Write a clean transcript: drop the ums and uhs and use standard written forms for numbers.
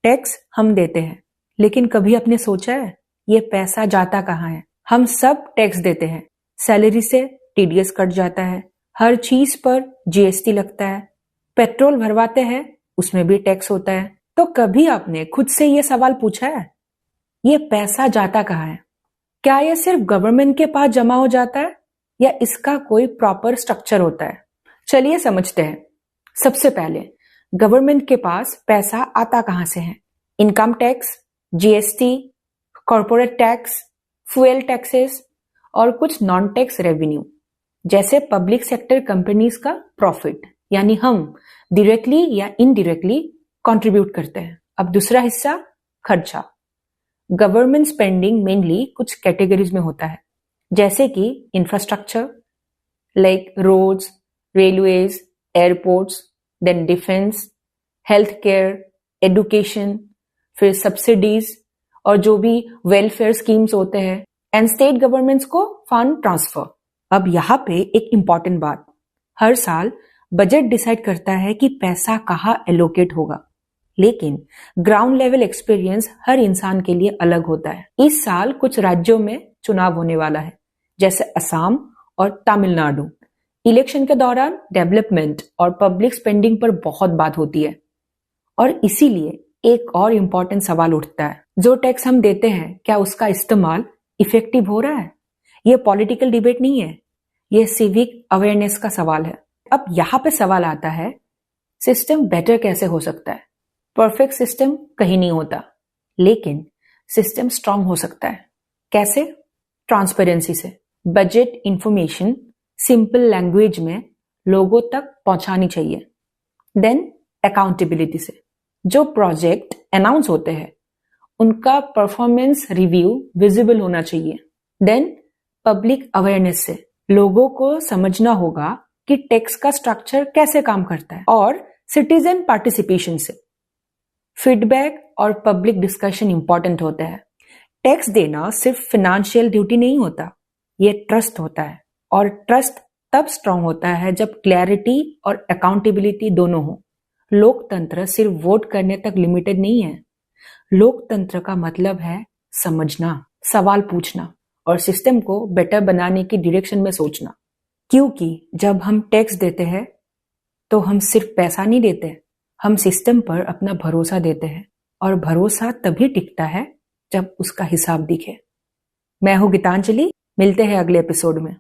Tax हम देते हैं, लेकिन कभी आपने सोचा है ये पैसा जाता कहाँ है? हम सब टैक्स देते हैं। सैलरी से टीडीएस कट जाता है, हर चीज पर जीएसटी लगता है, पेट्रोल भरवाते हैं उसमें भी टैक्स होता है। तो कभी आपने खुद से ये सवाल पूछा है, ये पैसा जाता कहाँ है? क्या ये सिर्फ गवर्नमेंट के पास जमा हो जाता है या इसका कोई प्रॉपर स्ट्रक्चर होता है? चलिए समझते हैं। सबसे पहले गवर्नमेंट के पास पैसा आता कहां से है? Income tax, GST, corporate tax, fuel taxes और कुछ नॉन टैक्स रेवेन्यू, जैसे पब्लिक सेक्टर कंपनीज का प्रॉफिट, यानी हम डायरेक्टली या इनडायरेक्टली कंट्रीब्यूट करते हैं। अब दूसरा हिस्सा, खर्चा। गवर्नमेंट स्पेंडिंग मेनली कुछ कैटेगरीज में होता है, जैसे कि infrastructure like roads, railways, airports, then defence, health care, education, फिर सब्सिडीज और जो भी वेलफेयर स्कीम्स होते हैं, एंड स्टेट गवर्नमेंट्स को फंड ट्रांसफर। अब यहाँ पे एक इंपॉर्टेंट बात, हर साल बजट डिसाइड करता है कि पैसा कहाँ एलोकेट होगा, लेकिन ग्राउंड लेवल एक्सपीरियंस हर इंसान के लिए अलग होता है। इस साल कुछ राज्यों में चुनाव होने वाला है, जैसे असम और तमिलनाडु। इलेक्शन के दौरान डेवलपमेंट और पब्लिक स्पेंडिंग पर बहुत बात होती है, और इसीलिए एक और इम्पोर्टेंट सवाल उठता है, जो टैक्स हम देते हैं क्या उसका इस्तेमाल इफेक्टिव हो रहा है? ये पॉलिटिकल डिबेट नहीं है, ये सिविक अवेयरनेस का सवाल है। अब यहाँ पे सवाल आता है, सिस्टम बेटर कैसे हो सकता है? परफेक्ट सिस्टम कहीं नहीं होता, लेकिन सिस्टम स्ट्रांग हो सकता है। कैसे? ट्रांसपेरेंसी से। बजट इंफॉर्मेशन सिंपल लैंग्वेज में लोगों तक पहुंचानी चाहिए। देन अकाउंटेबिलिटी से, जो प्रोजेक्ट अनाउंस होते हैं उनका परफॉर्मेंस रिव्यू विजिबल होना चाहिए। देन पब्लिक अवेयरनेस से, लोगों को समझना होगा कि टैक्स का स्ट्रक्चर कैसे काम करता है। और सिटीजन पार्टिसिपेशन से, फीडबैक और पब्लिक डिस्कशन इंपॉर्टेंट होता है। टैक्स देना सिर्फ फाइनेंशियल ड्यूटी नहीं होता, ये ट्रस्ट होता है, और ट्रस्ट तब स्ट्रांग होता है जब क्लैरिटी और अकाउंटेबिलिटी दोनों हो। लोकतंत्र सिर्फ वोट करने तक लिमिटेड नहीं है। लोकतंत्र का मतलब है समझना, सवाल पूछना और सिस्टम को बेटर बनाने की डायरेक्शन में सोचना। क्योंकि जब हम टैक्स देते हैं तो हम सिर्फ पैसा नहीं देते, हम सिस्टम पर अपना भरोसा देते हैं, और भरोसा तभी टिकता है जब उसका हिसाब दिखे। मैं हूं गीतांजलि, मिलते हैं अगले एपिसोड में।